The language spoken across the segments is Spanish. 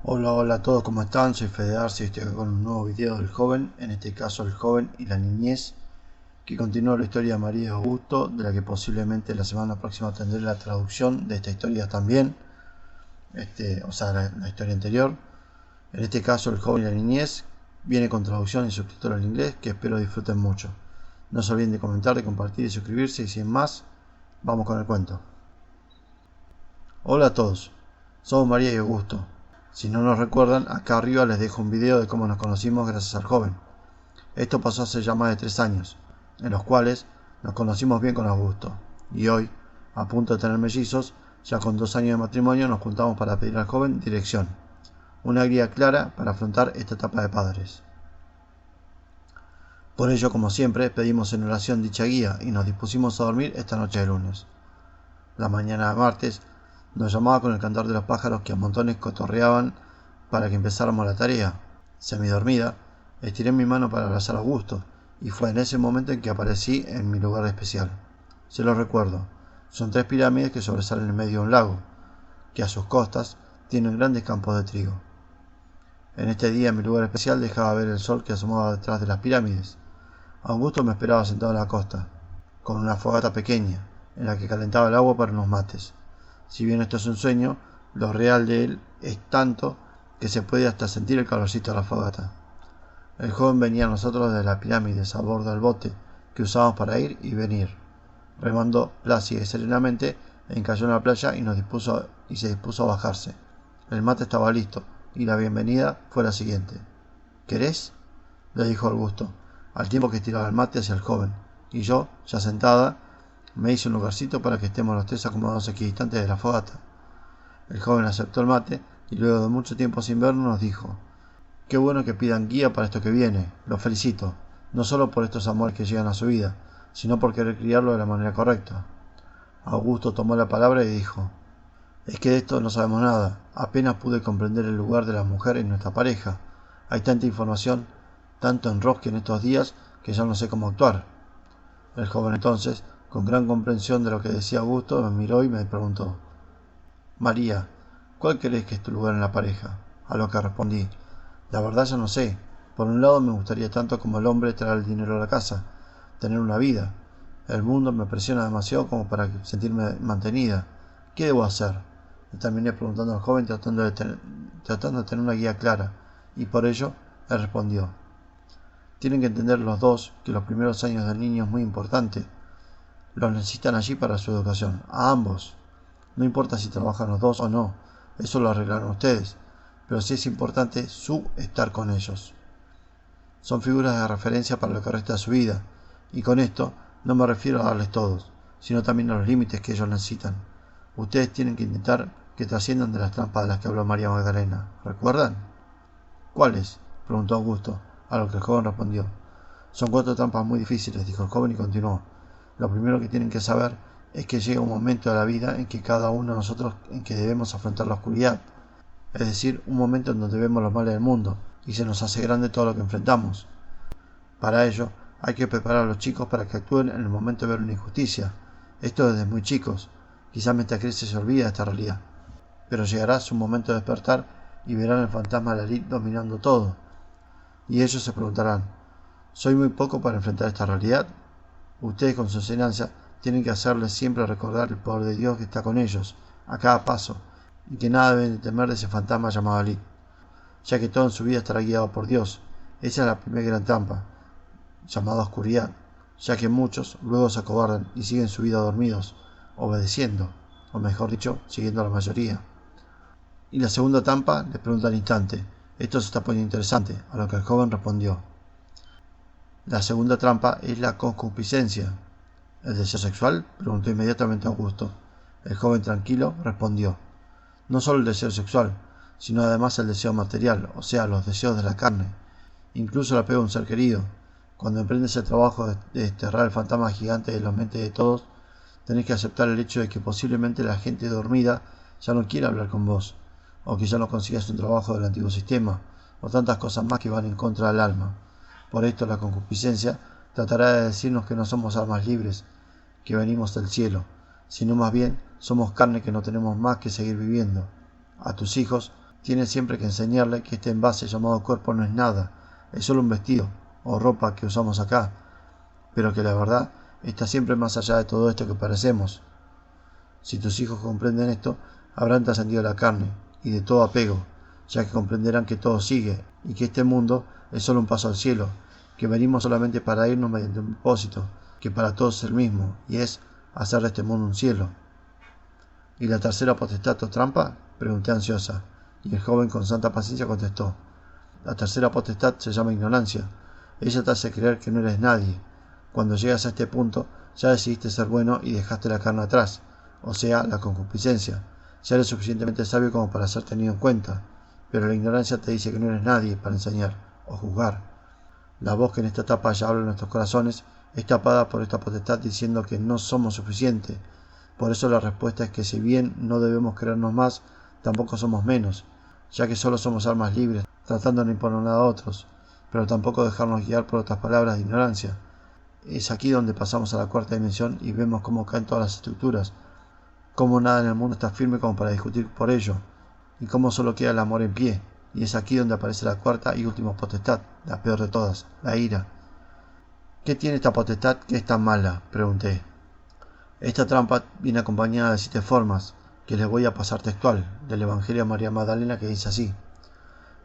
Hola, hola a todos, ¿cómo están? Soy Fede Arce y estoy acá con un nuevo video del joven, en este caso el joven y la niñez, que continúa la historia de María y Augusto, de la que posiblemente la semana próxima tendré la traducción de esta historia también, la historia anterior. En este caso el joven y la niñez viene con traducción y subtítulos en inglés, que espero disfruten mucho. No se olviden de comentar, de compartir y suscribirse, y sin más, vamos con el cuento. Hola a todos, somos María y Augusto. Si no nos recuerdan, acá arriba les dejo un video de cómo nos conocimos gracias al joven. Esto pasó hace ya más de 3 años, en los cuales nos conocimos bien con Augusto. Y hoy, a punto de tener mellizos, ya con 2 años de matrimonio, nos juntamos para pedir al joven dirección. Una guía clara para afrontar esta etapa de padres. Por ello, como siempre, pedimos en oración dicha guía y nos dispusimos a dormir esta noche de lunes. La mañana de martes nos llamaba con el cantar de los pájaros que a montones cotorreaban para que empezáramos la tarea. Semidormida, estiré mi mano para abrazar a Augusto, y fue en ese momento en que aparecí en mi lugar especial. Se lo recuerdo, son 3 pirámides que sobresalen en medio de un lago, que a sus costas tienen grandes campos de trigo. En este día mi lugar especial dejaba ver el sol que asomaba detrás de las pirámides. Augusto me esperaba sentado en la costa, con una fogata pequeña, en la que calentaba el agua para unos mates. Si bien esto es un sueño, lo real de él es tanto que se puede hasta sentir el calorcito de la fogata. El joven venía a nosotros desde las pirámides a bordo del bote que usábamos para ir y venir. Remando plácida y serenamente, encalló en la playa y se dispuso a bajarse. El mate estaba listo y la bienvenida fue la siguiente. ¿Querés?, le dijo Augusto, al tiempo que estiraba el mate hacia el joven, y yo, ya sentada, me hice un lugarcito para que estemos los 3 acomodados equidistantes de la fogata. El joven aceptó el mate y luego de mucho tiempo sin vernos nos dijo: qué bueno que pidan guía para esto que viene, los felicito, no solo por estos amores que llegan a su vida, sino por querer criarlo de la manera correcta. Augusto tomó la palabra y dijo: es que de esto no sabemos nada, apenas pude comprender el lugar de la mujer en nuestra pareja. Hay tanta información, tanto enrosque en estos días, que ya no sé cómo actuar. El joven entonces, con gran comprensión de lo que decía Augusto, me miró y me preguntó: María, ¿cuál crees que es tu lugar en la pareja? A lo que respondí: la verdad ya no sé. Por un lado me gustaría tanto como el hombre traer el dinero a la casa, tener una vida. El mundo me presiona demasiado como para sentirme mantenida. ¿Qué debo hacer? Le terminé preguntando al joven tratando de tener una guía clara, y por ello él respondió: tienen que entender los dos que los primeros años del niño es muy importante. Los necesitan allí para su educación, a ambos. No importa si trabajan los dos o no, eso lo arreglarán ustedes, pero sí es importante su estar con ellos. Son figuras de referencia para lo que resta de su vida, y con esto no me refiero a darles todos, sino también a los límites que ellos necesitan. Ustedes tienen que intentar que trasciendan de las trampas de las que habló María Magdalena. ¿Recuerdan? ¿Cuáles?, preguntó Augusto, a lo que el joven respondió: son 4 trampas muy difíciles, dijo el joven y continuó: lo primero que tienen que saber es que llega un momento de la vida en que cada uno de nosotros en que debemos afrontar la oscuridad, es decir, un momento en donde vemos los males del mundo y se nos hace grande todo lo que enfrentamos. Para ello, hay que preparar a los chicos para que actúen en el momento de ver una injusticia. Esto desde muy chicos. Quizás mientras crece se olvida de esta realidad, pero llegará su momento de despertar y verán el fantasma de la ley dominando todo. Y ellos se preguntarán: ¿soy muy poco para enfrentar esta realidad? Ustedes con su enseñanza tienen que hacerles siempre recordar el poder de Dios que está con ellos, a cada paso, y que nada deben de temer de ese fantasma llamado Ali, ya que todo en su vida estará guiado por Dios. Esa es la primera gran trampa, llamada oscuridad, ya que muchos luego se acobardan y siguen su vida dormidos, obedeciendo, o mejor dicho, siguiendo a la mayoría. Y la segunda trampa, le pregunta al instante. Esto se está poniendo interesante, a lo que el joven respondió: la segunda trampa es la concupiscencia. ¿El deseo sexual?, preguntó inmediatamente Augusto. El joven tranquilo respondió: no solo el deseo sexual, sino además el deseo material, o sea, los deseos de la carne, incluso el apego a un ser querido. Cuando emprendes el trabajo de desterrar el fantasma gigante de la mente de todos, tenés que aceptar el hecho de que posiblemente la gente dormida ya no quiera hablar con vos, o que ya no consigas un trabajo del antiguo sistema, o tantas cosas más que van en contra del alma. Por esto la concupiscencia tratará de decirnos que no somos almas libres, que venimos del cielo, sino más bien somos carne que no tenemos más que seguir viviendo. A tus hijos tienes siempre que enseñarle que este envase llamado cuerpo no es nada, es solo un vestido o ropa que usamos acá, pero que la verdad está siempre más allá de todo esto que parecemos. Si tus hijos comprenden esto, habrán trascendido la carne y de todo apego, ya que comprenderán que todo sigue y que este mundo es solo un paso al cielo, que venimos solamente para irnos mediante un propósito, que para todos es el mismo, y es hacer de este mundo un cielo. ¿Y la tercera potestad o trampa? Pregunté ansiosa, y el joven con santa paciencia contestó: la tercera potestad se llama ignorancia. Ella te hace creer que no eres nadie. Cuando llegas a este punto, ya decidiste ser bueno y dejaste la carne atrás, o sea, la concupiscencia. Ya eres suficientemente sabio como para ser tenido en cuenta, pero la ignorancia te dice que no eres nadie para enseñar o juzgar. La voz que en esta etapa ya habla en nuestros corazones es tapada por esta potestad diciendo que no somos suficientes. Por eso la respuesta es que si bien no debemos creernos más, tampoco somos menos, ya que solo somos almas libres, tratando de no imponer nada a otros, pero tampoco dejarnos guiar por otras palabras de ignorancia. Es aquí donde pasamos a la cuarta dimensión y vemos cómo caen todas las estructuras, cómo nada en el mundo está firme como para discutir por ello, y cómo solo queda el amor en pie. Y es aquí donde aparece la cuarta y última potestad, la peor de todas, la ira. ¿Qué tiene esta potestad que es tan mala?, pregunté. Esta trampa viene acompañada de 7 formas, que les voy a pasar textual, del Evangelio de María Magdalena, que dice así: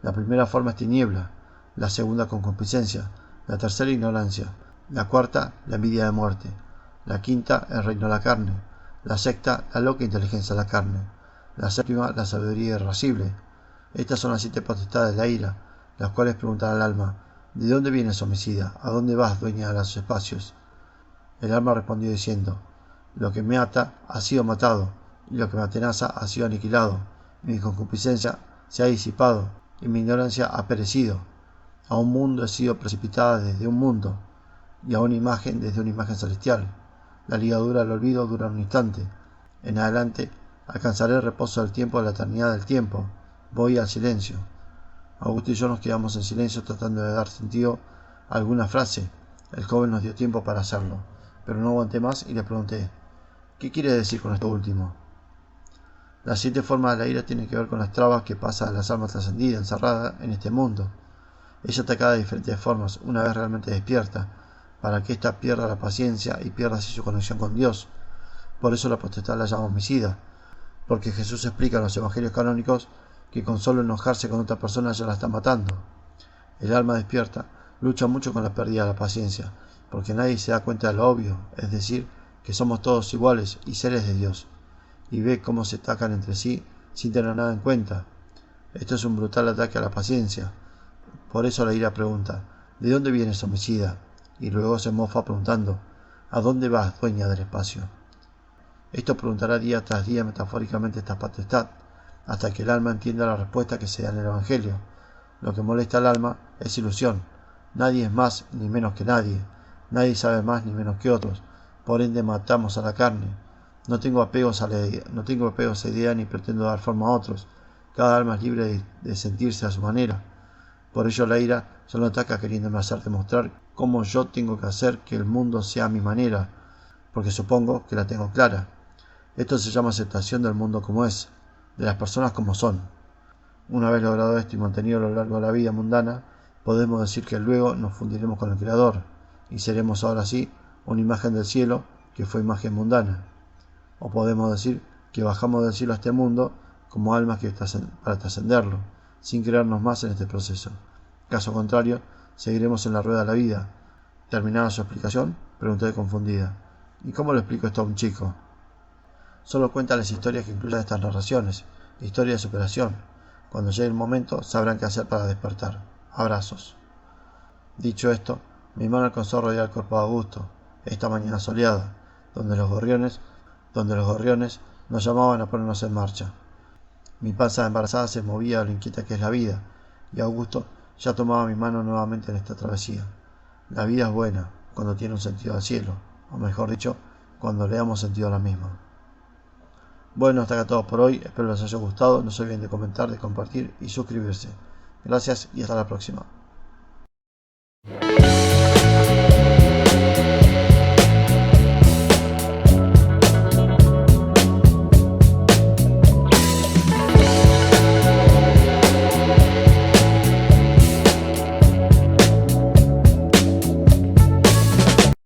la primera forma es tiniebla, la segunda concupiscencia, la tercera ignorancia, la cuarta la envidia de muerte, la quinta el reino de la carne, la sexta la loca inteligencia de la carne, la séptima la sabiduría irascible. Estas son las 7 potestades de la ira, las cuales preguntan al alma: ¿de dónde vienes, homicida? ¿A dónde vas, dueña de los espacios? El alma respondió diciendo: lo que me ata ha sido matado, y lo que me atenaza ha sido aniquilado. Mi concupiscencia se ha disipado, y mi ignorancia ha perecido. A un mundo he sido precipitada desde un mundo, y a una imagen desde una imagen celestial. La ligadura del olvido dura un instante. En adelante alcanzaré el reposo del tiempo de la eternidad del tiempo. Voy al silencio. Augusto y yo nos quedamos en silencio tratando de dar sentido a alguna frase. El joven nos dio tiempo para hacerlo, pero no aguanté más y le pregunté: ¿qué quiere decir con esto último? Las 7 formas de la ira tienen que ver con las trabas que pasa a las almas trascendidas, encerradas en este mundo. Ella ataca de diferentes formas, una vez realmente despierta, para que ésta pierda la paciencia y pierda así su conexión con Dios. Por eso la potestad la llama homicida, porque Jesús explica en los evangelios canónicos que con solo enojarse con otra persona ya la está matando. El alma despierta lucha mucho con la pérdida de la paciencia, porque nadie se da cuenta de lo obvio, es decir, que somos todos iguales y seres de Dios, y ve cómo se atacan entre sí sin tener nada en cuenta. Esto es un brutal ataque a la paciencia. Por eso la ira pregunta: ¿de dónde vienes, homicida? Y luego se mofa preguntando: ¿a dónde vas, dueña del espacio? Esto preguntará día tras día metafóricamente esta potestad, hasta que el alma entienda la respuesta que se da en el Evangelio. Lo que molesta al alma es ilusión. Nadie es más ni menos que nadie. Nadie sabe más ni menos que otros. Por ende matamos a la carne. No tengo apegos a esa idea ni pretendo dar forma a otros. Cada alma es libre de sentirse a su manera. Por ello la ira solo ataca queriéndome hacer demostrar cómo yo tengo que hacer que el mundo sea a mi manera, porque supongo que la tengo clara. Esto se llama aceptación del mundo como es, de las personas como son. Una vez logrado esto y mantenido a lo largo de la vida mundana, podemos decir que luego nos fundiremos con el Creador, y seremos ahora sí una imagen del cielo que fue imagen mundana. O podemos decir que bajamos del cielo a este mundo como almas para trascenderlo, sin creernos más en este proceso. Caso contrario, seguiremos en la rueda de la vida. Terminada su explicación, pregunté confundida: ¿y cómo le explico esto a un chico? Solo cuenta las historias que incluyen estas narraciones, historias de superación. Cuando llegue el momento, sabrán qué hacer para despertar. Abrazos. Dicho esto, mi mano alcanzó a rodear el cuerpo de Augusto, esta mañana soleada, donde los gorriones nos llamaban a ponernos en marcha. Mi panza embarazada se movía a lo inquieta que es la vida, y Augusto ya tomaba mi mano nuevamente en esta travesía. La vida es buena cuando tiene un sentido al cielo, o mejor dicho, cuando le damos sentido a la misma. Bueno, hasta acá todo por hoy, espero les haya gustado, no se olviden de comentar, de compartir y suscribirse. Gracias y hasta la próxima.